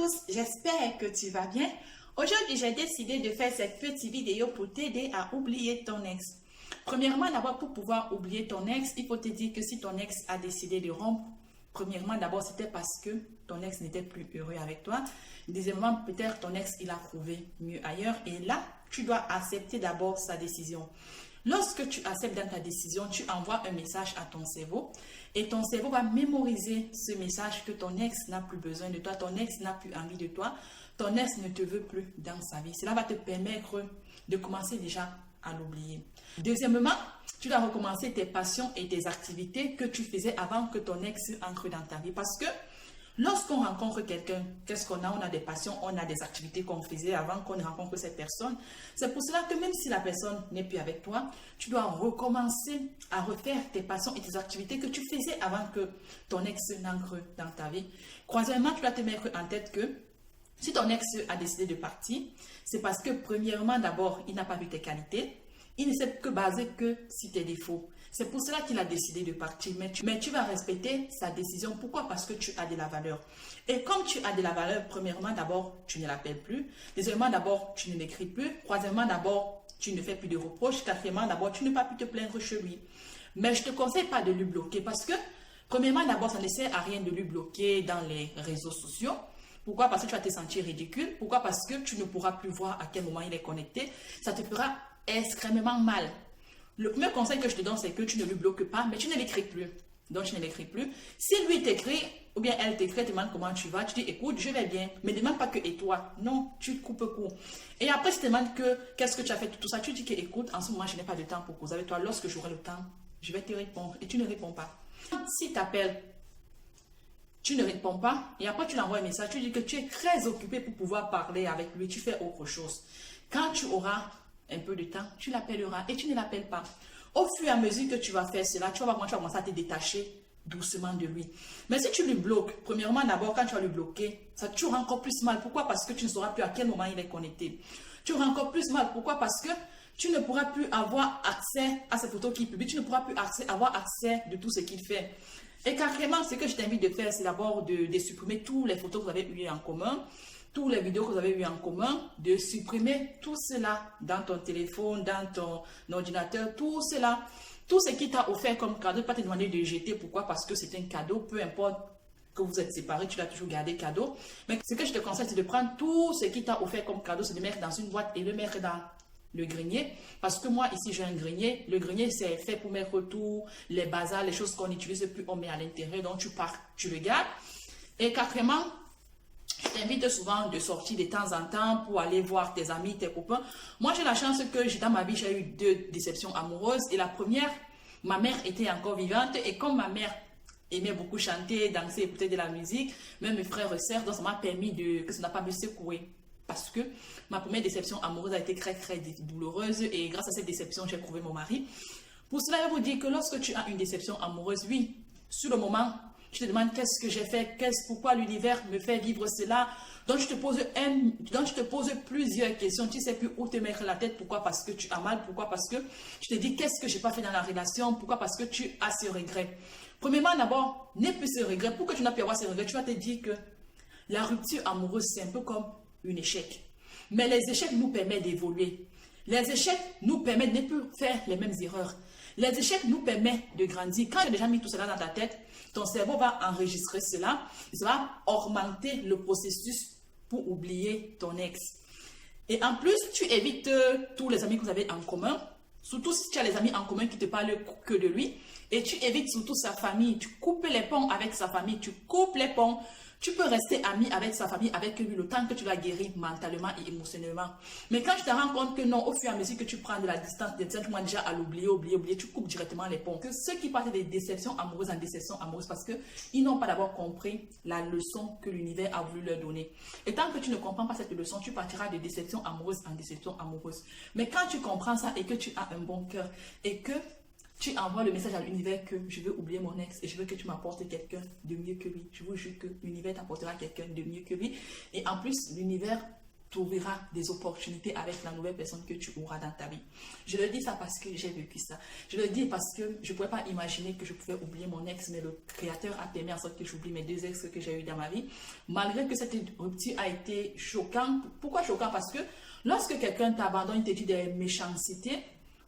tous, j'espère que tu vas bien. Aujourd'hui, j'ai décidé de faire cette petite vidéo pour t'aider à oublier ton ex. Premièrement, d'abord, pour pouvoir oublier ton ex, il faut te dire que si ton ex a décidé de rompre, premièrement, d'abord, c'était parce que ton ex n'était plus heureux avec toi. Deuxièmement, peut-être ton ex, il a trouvé mieux ailleurs. Et là, tu dois accepter d'abord sa décision. Lorsque tu acceptes dans ta décision, tu envoies un message à ton cerveau et ton cerveau va mémoriser ce message que ton ex n'a plus besoin de toi, ton ex n'a plus envie de toi, ton ex ne te veut plus dans sa vie. Cela va te permettre de commencer déjà à l'oublier. Deuxièmement, tu dois recommencer tes passions et tes activités que tu faisais avant que ton ex entre dans ta vie. Parce que lorsqu'on rencontre quelqu'un, qu'est-ce qu'on a? On a des passions, on a des activités qu'on faisait avant qu'on rencontre cette personne. C'est pour cela que même si la personne n'est plus avec toi, tu dois recommencer à refaire tes passions et tes activités que tu faisais avant que ton ex n'entre dans ta vie. Troisièmement, tu dois te mettre en tête que si ton ex a décidé de partir, c'est parce que premièrement, d'abord, il n'a pas vu tes qualités. Il ne s'est que basé que sur tes défauts. C'est pour cela qu'il a décidé de partir. Mais tu vas respecter sa décision. Pourquoi? Parce que tu as de la valeur. Et comme tu as de la valeur, premièrement, d'abord, tu ne l'appelles plus. Deuxièmement, d'abord, tu ne l'écris plus. Troisièmement, d'abord, tu ne fais plus de reproches. Quatrièmement, d'abord, tu ne vas plus te plaindre chez lui. Mais je ne te conseille pas de lui bloquer parce que, premièrement, d'abord, ça ne sert à rien de lui bloquer dans les réseaux sociaux. Pourquoi? Parce que tu vas te sentir ridicule. Pourquoi? Parce que tu ne pourras plus voir à quel moment il est connecté. Ça te fera extrêmement mal. Le premier conseil que je te donne, c'est que tu ne lui bloques pas, mais tu ne l'écris plus. Donc, tu ne l'écris plus. Si lui t'écrit, ou bien elle t'écrit, te demande comment tu vas, tu dis, écoute, je vais bien. Mais ne demande pas que, et toi? Non, tu coupes court. Et après, si tu te demandes que, qu'est-ce que tu as fait, tout ça, tu dis que, écoute, en ce moment, je n'ai pas de temps pour causer avec toi. Lorsque j'aurai le temps, je vais te répondre. Et tu ne réponds pas. Si tu appelles, tu ne réponds pas, et après, tu l'envoies un message, tu dis que tu es très occupé pour pouvoir parler avec lui, tu fais autre chose. Quand tu auras un peu de temps, tu l'appelleras et tu ne l'appelles pas. Au fur et à mesure que tu vas faire cela, tu vas voir comment tu vas commencer à te détacher doucement de lui. Mais si tu lui bloques, premièrement, d'abord, quand tu vas lui bloquer, ça te rend encore plus mal. Pourquoi? Parce que tu ne sauras plus à quel moment il est connecté. Tu auras encore plus mal. Pourquoi? Parce que tu ne pourras plus avoir accès à ces photos qu'il publie. Tu ne pourras plus avoir accès de tout ce qu'il fait. Et carrément, ce que je t'invite de faire, c'est d'abord de supprimer toutes les photos que vous avez eues en commun, toutes les vidéos que vous avez eues en commun, de supprimer tout cela dans ton téléphone, dans ton ordinateur, tout cela, tout ce qui t'a offert comme cadeau, pas te demander de jeter. Pourquoi? Parce que c'est un cadeau, peu importe que vous êtes séparés, tu l'as toujours gardé cadeau. Mais ce que je te conseille, c'est de prendre tout ce qui t'a offert comme cadeau, c'est de mettre dans une boîte et le mettre dans le grenier. Parce que moi, ici, j'ai un grenier. Le grenier, c'est fait pour mettre tout, les bazars, les choses qu'on n'utilise plus, on met à l'intérieur. Donc, tu pars, tu le gardes. Et quatrièmement, je t'invite souvent de sortir de temps en temps pour aller voir tes amis, tes copains. Moi, j'ai la chance que dans ma vie, j'ai eu 2 déceptions amoureuses. Et la première, ma mère était encore vivante. Et comme ma mère aimait beaucoup chanter, danser, écouter de la musique, même mes frères et sœurs, donc ça m'a permis que ça n'a pas me secouer. Parce que ma première déception amoureuse a été très, très douloureuse. Et grâce à cette déception, j'ai trouvé mon mari. Pour cela, je vais vous dire que lorsque tu as une déception amoureuse, oui, sur le moment, tu te demandes qu'est-ce que j'ai fait, pourquoi l'univers me fait vivre cela. Donc, tu te poses plusieurs questions. Tu ne sais plus où te mettre la tête. Pourquoi? Parce que tu as mal. Pourquoi? Parce que tu te dis qu'est-ce que je n'ai pas fait dans la relation. Pourquoi? Parce que tu as ce regret. Premièrement, d'abord, n'aie plus ce regret. Pour que tu n'aies plus avoir ce regret, tu vas te dire que la rupture amoureuse, c'est un peu comme un échec. Mais les échecs nous permettent d'évoluer. Les échecs nous permettent de ne plus faire les mêmes erreurs. Les échecs nous permettent de grandir. Quand tu as déjà mis tout cela dans ta tête, ton cerveau va enregistrer cela. Et ça va augmenter le processus pour oublier ton ex. Et en plus, tu évites tous les amis que vous avez en commun. Surtout si tu as les amis en commun qui ne te parlent que de lui. Et tu évites surtout sa famille. Tu coupes les ponts avec sa famille. Tu coupes les ponts. Tu peux rester ami avec sa famille, avec lui, le temps que tu l'as guéri mentalement et émotionnellement. Mais quand tu te rends compte que non, au fur et à mesure que tu prends de la distance, tu commences déjà à oublier, tu coupes directement les ponts. Que ceux qui partent des déceptions amoureuses en déceptions amoureuses, parce qu'ils n'ont pas d'abord compris la leçon que l'univers a voulu leur donner. Et tant que tu ne comprends pas cette leçon, tu partiras de déception amoureuse en déception amoureuse. Mais quand tu comprends ça et que tu as un bon cœur et que tu envoies le message à l'univers que je veux oublier mon ex et je veux que tu m'apportes quelqu'un de mieux que lui. Je vous jure que l'univers t'apportera quelqu'un de mieux que lui. Et en plus, l'univers t'ouvrira des opportunités avec la nouvelle personne que tu auras dans ta vie. Je le dis ça parce que j'ai vécu ça. Je le dis parce que je ne pouvais pas imaginer que je pouvais oublier mon ex, mais le Créateur a permis en sorte que j'oublie mes 2 ex que j'ai eu dans ma vie. Malgré que cette rupture a été choquante. Pourquoi choquant? Parce que lorsque quelqu'un t'abandonne, il te dit des méchancetés,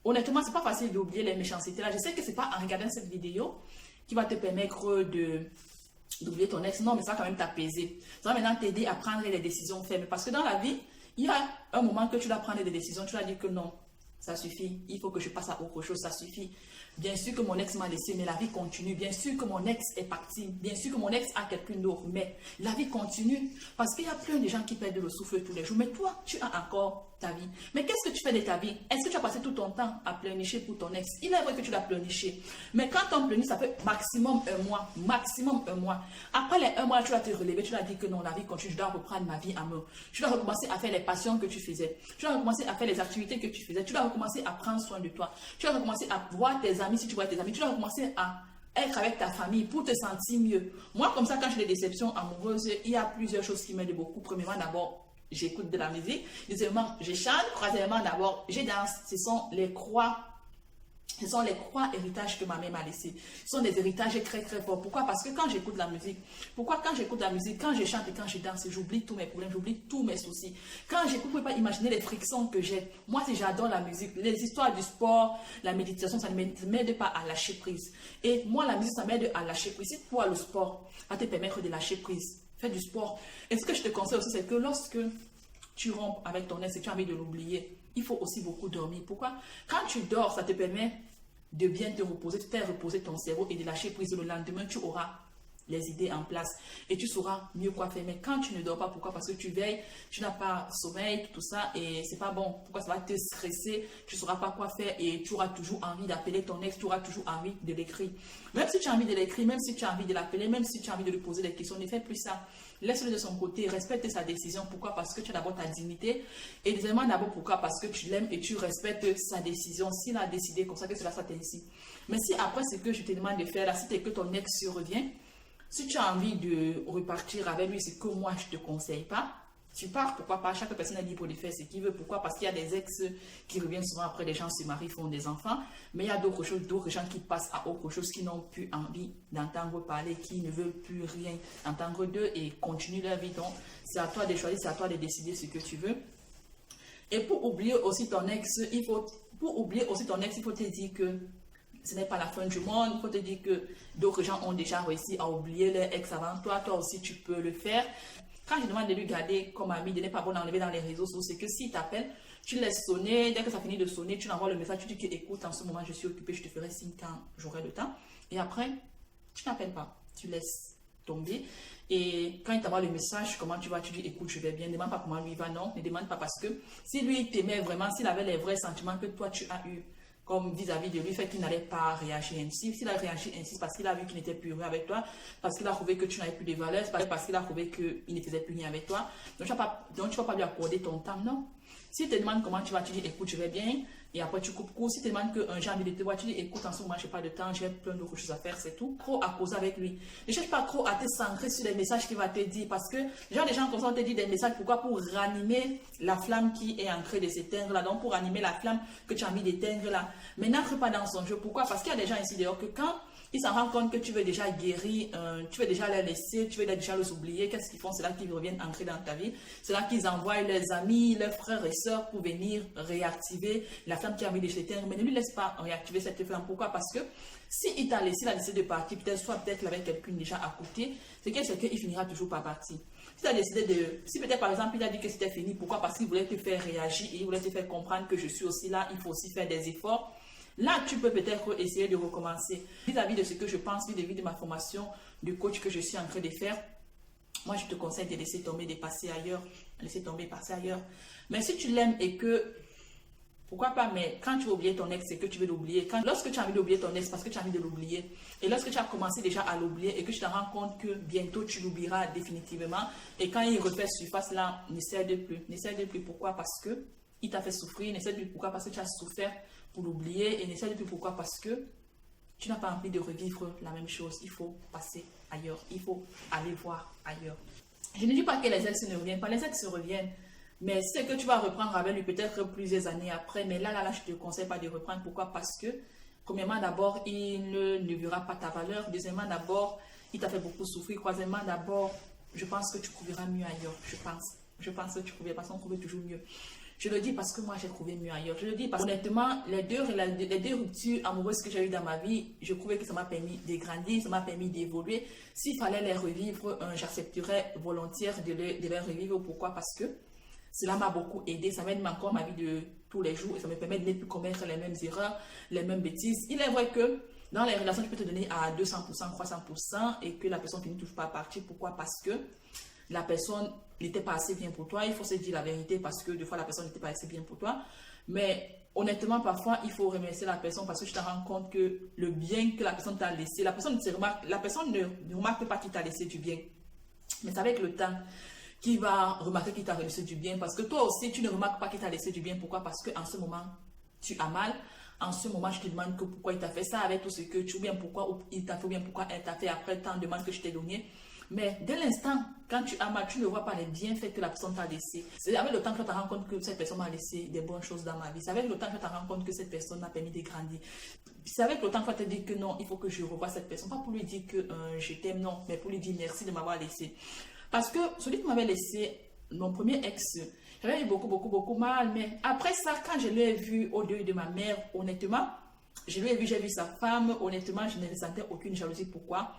honnêtement, c'est pas facile d'oublier les méchancetés là. Je sais que c'est pas en regardant cette vidéo qui va te permettre d'oublier ton ex. Non, mais ça va quand même t'apaiser. Ça va maintenant t'aider à prendre les décisions fermes. Parce que dans la vie, il y a un moment que tu dois prendre des décisions. Tu dois dire que non, ça suffit. Il faut que je passe à autre chose. Ça suffit. Bien sûr que mon ex m'a laissé, mais la vie continue. Bien sûr que mon ex est parti. Bien sûr que mon ex a quelqu'un d'autre, mais la vie continue. Parce qu'il y a plein de gens qui perdent le souffle tous les jours. Mais toi, tu as encore ta vie. Mais qu'est-ce que tu fais de ta vie? Est-ce que tu as passé tout ton temps à pleurnicher pour ton ex? Il est vrai que tu l'as pleurniché. Mais quand on pleurniche, ça fait maximum 1 mois. Maximum 1 mois. Après les 1 mois, tu vas te relever. Tu vas dire que non, la vie continue. Je dois reprendre ma vie en main. Tu dois recommencer à faire les passions que tu faisais. Tu dois recommencer à faire les activités que tu faisais. Tu dois recommencer à prendre soin de toi. Tu dois recommencer à voir tes amis si tu vois tes amis. Tu dois recommencer à être avec ta famille pour te sentir mieux. Moi, comme ça, quand j'ai des déceptions amoureuses, il y a plusieurs choses qui m'aident beaucoup. Premièrement, d'abord, j'écoute de la musique. Deuxièmement, je chante. Troisièmement, d'abord, je danse. Ce sont les croix héritages que ma mère m'a laissés. Ce sont des héritages très très forts. Pourquoi? Parce que quand j'écoute la musique, quand je chante et quand je danse, j'oublie tous mes problèmes, j'oublie tous mes soucis. Quand j'écoute, vous ne pouvez pas imaginer les frictions que j'ai. Moi, si j'adore la musique, les histoires du sport, la méditation, ça ne m'aide pas à lâcher prise. Et moi, la musique, ça m'aide à lâcher prise. Si toi, le sport va te permettre de lâcher prise, fais du sport. Et ce que je te conseille aussi, c'est que lorsque tu rompes avec ton ex et tu as envie de l'oublier, il faut aussi beaucoup dormir. Pourquoi? Quand tu dors, ça te permet de bien te reposer, de faire reposer ton cerveau et de lâcher prise. Le lendemain, tu auras les idées en place et tu sauras mieux quoi faire. Mais quand tu ne dors pas, pourquoi? Parce que tu veilles, tu n'as pas sommeil, tout ça, et c'est pas bon. Pourquoi? Ça va te stresser, tu ne sauras pas quoi faire et tu auras toujours envie d'appeler ton ex, tu auras toujours envie de l'écrire. Même si tu as envie de l'écrire, même si tu as envie de l'appeler, même si tu as envie de lui poser des questions, ne fais plus ça. Laisse-le de son côté, respecte sa décision. Pourquoi? Parce que tu as d'abord ta dignité. Et deuxièmement, d'abord, pourquoi? Parce que tu l'aimes et tu respectes sa décision. S'il a décidé comme ça, que cela soit ainsi. Mais si après, ce que je te demande de faire, là, si c'est que ton ex revient, si tu as envie de repartir avec lui, c'est que moi, je ne te conseille pas. Tu pars, pourquoi pas? Chaque personne est libre de faire ce qu'il veut. Pourquoi? Parce qu'il y a des ex qui reviennent souvent après, les gens se marient, font des enfants. Mais il y a d'autres choses, d'autres gens qui passent à autre chose, qui n'ont plus envie d'entendre parler, qui ne veulent plus rien entendre d'eux et continuent leur vie. Donc, c'est à toi de choisir, c'est à toi de décider ce que tu veux. Et pour oublier aussi ton ex, il faut te dire que ce n'est pas la fin du monde. Il faut te dire que d'autres gens ont déjà réussi à oublier leur ex avant toi. Toi aussi, tu peux le faire. Quand je demande de lui garder comme ami, de ne pas enlever dans les réseaux sociaux, c'est que s'il t'appelle, tu laisses sonner. Dès que ça finit de sonner, tu l'envoies le message. Tu dis que écoute, en ce moment, je suis occupée, je te ferai signe quand j'aurai le temps. Et après, tu n'appelles pas. Tu laisses tomber. Et quand il t'envoie le message, comment tu vas, tu dis écoute, je vais bien. Ne demande pas comment lui va. Non, ne demande pas parce que si lui il t'aimait vraiment, s'il avait les vrais sentiments que toi tu as eu comme vis-à-vis de lui, fait qu'il n'allait pas réagir ainsi. S'il a réagi ainsi, parce qu'il a vu qu'il n'était plus heureux avec toi, parce qu'il a trouvé que tu n'avais plus de valeur, parce qu'il a trouvé qu'il ne faisait plus rien avec toi. Donc, tu ne vas pas lui accorder ton temps, non. S'il te demande comment tu vas, tu dis écoute, je vais bien, et après tu coupes court. S'il te demande qu'un jour de te voir, tu dis écoute, en ce moment, je n'ai pas de temps, j'ai plein d'autres choses à faire, c'est tout. Trop à causer avec lui. Ne cherche pas trop à te centrer sur les messages qu'il va te dire, parce que genre des gens comme ça, on te dit des messages, pourquoi? Pour ranimer la flamme qui est en train de s'éteindre là, donc pour ranimer la flamme que tu as envie d'éteindre là. Mais n'entre pas dans son jeu. Pourquoi? Parce qu'il y a des gens ici dehors que quand ils s'en rendent compte que tu veux déjà guérir, tu veux déjà les laisser, tu veux déjà les oublier. Qu'est-ce qu'ils font? C'est là qu'ils reviennent entrer dans ta vie. C'est là qu'ils envoient leurs amis, leurs frères et sœurs pour venir réactiver la flamme qui a envie de s'éteindre. Mais ne lui laisse pas réactiver cette flamme. Pourquoi? Parce que s'il t'a laissé, il a décidé de partir, peut-être avec quelqu'un déjà à côté, c'est qu'il finira toujours par partir. Si tu as décidé si peut-être par exemple il a dit que c'était fini, pourquoi? Parce qu'il voulait te faire réagir et il voulait te faire comprendre que je suis aussi là, il faut aussi faire des efforts. Là, tu peux peut-être essayer de recommencer. Vis-à-vis de ce que je pense, vis-à-vis de ma formation de coach que je suis en train de faire, moi, je te conseille de laisser tomber, de passer ailleurs. Laisser tomber, passer ailleurs. Mais si tu l'aimes et que, pourquoi pas, mais quand tu veux oublier ton ex, c'est que tu veux l'oublier. Lorsque tu as envie d'oublier ton ex, parce que tu as envie de l'oublier, et lorsque tu as commencé déjà à l'oublier et que tu te rends compte que bientôt tu l'oublieras définitivement, et quand il refait surface là, ne cède plus. Ne cède plus. Pourquoi? Parce que il t'a fait souffrir. Ne cède plus. Pourquoi? Parce que tu as souffert pour l'oublier, et ne cède plus. Pourquoi? Parce que tu n'as pas envie de revivre la même chose. Il faut passer ailleurs. Il faut aller voir ailleurs. Je ne dis pas que les ex ne reviennent pas. Les ex reviennent. Mais c'est que tu vas reprendre avec lui peut-être plusieurs années après. Mais là, je ne te conseille pas de reprendre. Pourquoi? Parce que, premièrement, d'abord, il ne verra pas ta valeur. Deuxièmement, d'abord, il t'a fait beaucoup souffrir. Troisièmement, d'abord, je pense que tu trouveras mieux ailleurs. Je pense que tu trouveras, parce qu'on trouve toujours mieux. Je le dis parce que moi, j'ai trouvé mieux ailleurs. Je le dis parce que, honnêtement, les deux ruptures amoureuses que j'ai eues dans ma vie, je trouvais que ça m'a permis de grandir, ça m'a permis d'évoluer. S'il fallait les revivre, j'accepterais volontiers de les revivre. Pourquoi? Parce que cela m'a beaucoup aidé. Ça m'aide encore ma vie de tous les jours et ça me permet de ne plus commettre les mêmes erreurs, les mêmes bêtises. Il est vrai que dans les relations, tu peux te donner à 200%, 300% et que la personne finit toujours pas à partir. Pourquoi? Parce que la personne n'était pas assez bien pour toi. Il faut se dire la vérité parce que des fois, la personne n'était pas assez bien pour toi. Mais honnêtement, parfois, il faut remercier la personne parce que tu te rends compte que le bien que la personne t'a laissé, la personne ne remarque pas qu'il t'a laissé du bien. Mais c'est avec le temps qu'il va remarquer qu'il t'a laissé du bien. Parce que toi aussi, tu ne remarques pas qu'il t'a laissé du bien. Pourquoi? Parce qu'en ce moment, tu as mal. En ce moment, je te demande que pourquoi il t'a fait ça avec tout ce que tu ou bien pourquoi il t'a fait, ou bien pourquoi elle t'a fait après tant de mal que je t'ai donné. Mais dès l'instant, quand tu as mal, tu ne vois pas les bienfaits que la personne t'a laissé. C'est avec le temps que tu te rends compte que cette personne m'a laissé des bonnes choses dans ma vie. C'est avec le temps que tu te rends compte que cette personne m'a permis de grandir. C'est avec le temps que tu te dis que non, il faut que je revoie cette personne. Pas pour lui dire que je t'aime, non, mais pour lui dire merci de m'avoir laissé. Parce que celui qui m'avait laissé, mon premier ex, j'avais eu beaucoup mal. Mais après ça, quand je l'ai vu au deuil de ma mère, honnêtement, j'ai vu sa femme, honnêtement, je ne ressentais aucune jalousie. Pourquoi?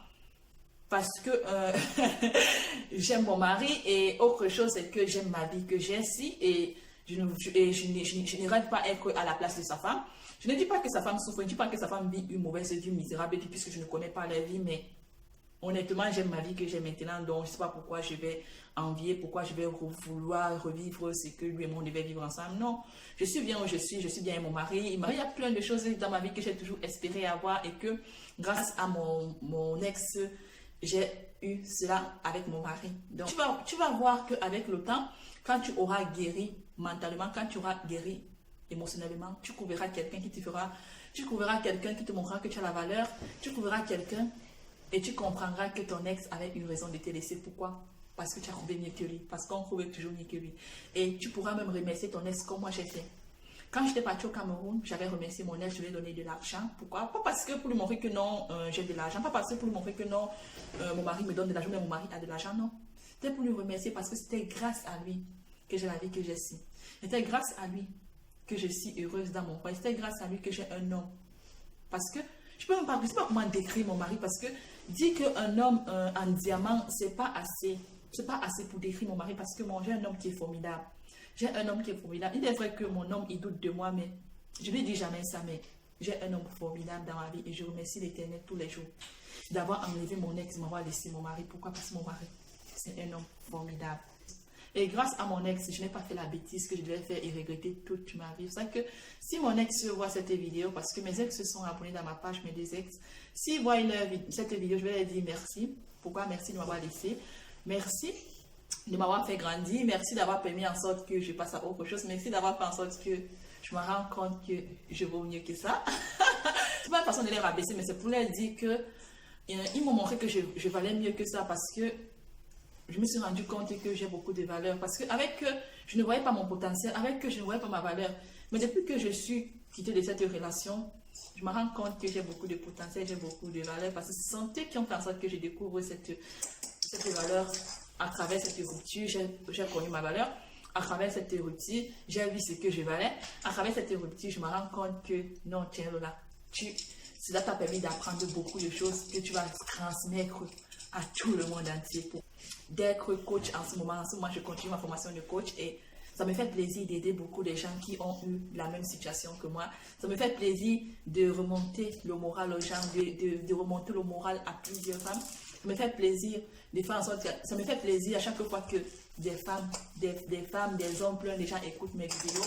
Parce que j'aime mon mari et autre chose, c'est que j'aime ma vie que j'ai ici et je ne rêve pas être à la place de sa femme. Je ne dis pas que sa femme souffre, je ne dis pas que sa femme vit une mauvaise vie, misérable, puisque je ne connais pas la vie, mais honnêtement, j'aime ma vie que j'ai maintenant, donc je ne sais pas pourquoi je vais envier, pourquoi je vais vouloir revivre ce que lui et moi on devait vivre ensemble. Non, je suis bien où je suis bien avec mon mari. Il y a plein de choses dans ma vie que j'ai toujours espéré avoir et que grâce à mon ex, j'ai eu cela avec mon mari. Donc, tu vas voir qu'avec le temps, quand tu auras guéri mentalement, quand tu auras guéri émotionnellement, tu trouveras quelqu'un qui te fera, tu trouveras quelqu'un qui te montrera que tu as la valeur, tu trouveras quelqu'un et tu comprendras que ton ex avait une raison de te laisser. Pourquoi? Parce que tu as trouvé mieux que lui, parce qu'on trouvait toujours mieux que lui. Et tu pourras même remercier ton ex comme moi j'ai fait. Quand j'étais partie au Cameroun, j'avais remercié mon ex, je lui ai donné de l'argent. Pourquoi? Pas parce que pour lui montrer que non, j'ai de l'argent. Pas parce que pour lui montrer que non, mon mari me donne de l'argent, mais mon mari a de l'argent. Non. C'était pour lui remercier parce que c'était grâce à lui que j'ai la vie que j'ai ici. C'était grâce à lui que je suis heureuse dans mon foyer. C'était grâce à lui que j'ai un homme. Parce que, je ne sais pas comment décrire mon mari, parce que dire qu'un homme en diamant, c'est pas assez. C'est pas assez pour décrire mon mari, parce que j'ai un homme qui est formidable. J'ai un homme qui est formidable. Il est vrai que mon homme, il doute de moi, mais je ne lui dis jamais ça, mais j'ai un homme formidable dans ma vie et je remercie l'Éternel tous les jours d'avoir enlevé mon ex, m'avoir laissé mon mari. Pourquoi? Parce que mon mari, c'est un homme formidable. Et grâce à mon ex, je n'ai pas fait la bêtise que je devais faire et regretter toute ma vie. C'est vrai que si mon ex voit cette vidéo, parce que mes ex se sont abonnés dans ma page, mes deux ex, s'ils voient cette vidéo, je vais leur dire merci. Pourquoi? Merci de m'avoir laissé. Merci de m'avoir fait grandir. Merci d'avoir permis en sorte que je passe à autre chose. Merci d'avoir fait en sorte que je me rends compte que je vaux mieux que ça. C'est pas une façon de les rabaisser, mais c'est pour leur dire que ils m'ont montré que je valais mieux que ça parce que je me suis rendu compte que j'ai beaucoup de valeur. Parce qu'avec eux, je ne voyais pas mon potentiel. Avec eux, je ne voyais pas ma valeur. Mais depuis que je suis quittée de cette relation, je me rends compte que j'ai beaucoup de potentiel, j'ai beaucoup de valeur. Parce que ce sont eux qui ont fait en sorte que je découvre cette valeur. À travers cette rupture, j'ai connu ma valeur. À travers cette rupture, j'ai vu ce que je valais. À travers cette rupture, je me rends compte que non, tiens là, cela t'a permis d'apprendre beaucoup de choses que tu vas transmettre à tout le monde entier. D'être coach en ce moment, je continue ma formation de coach et ça me fait plaisir d'aider beaucoup de gens qui ont eu la même situation que moi. Ça me fait plaisir de remonter le moral aux gens, de remonter le moral à plusieurs femmes. Ça me fait plaisir de faire en sorte que, ça me fait plaisir à chaque fois que des femmes, des hommes, plein de gens écoutent mes vidéos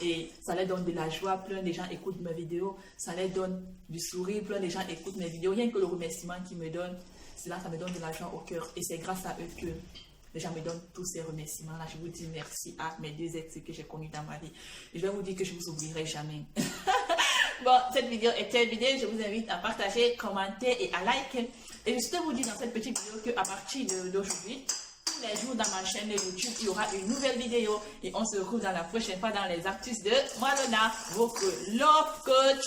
et ça leur donne de la joie, plein de gens écoutent mes vidéos, ça leur donne du sourire, plein de gens écoutent mes vidéos. Rien que le remerciement qu'ils me donnent, cela, ça me donne de la joie au cœur et c'est grâce à eux que les gens me donnent tous ces remerciements-là. Je vous dis merci à mes deux ex que j'ai connus dans ma vie. Je vais vous dire que je ne vous oublierai jamais. Bon, cette vidéo est terminée. Je vous invite à partager, commenter et à liker. Et je souhaite vous dire dans cette petite vidéo qu'à partir d'aujourd'hui, tous les jours dans ma chaîne YouTube, il y aura une nouvelle vidéo et on se retrouve dans la prochaine fois dans les actus de Malona, votre love coach.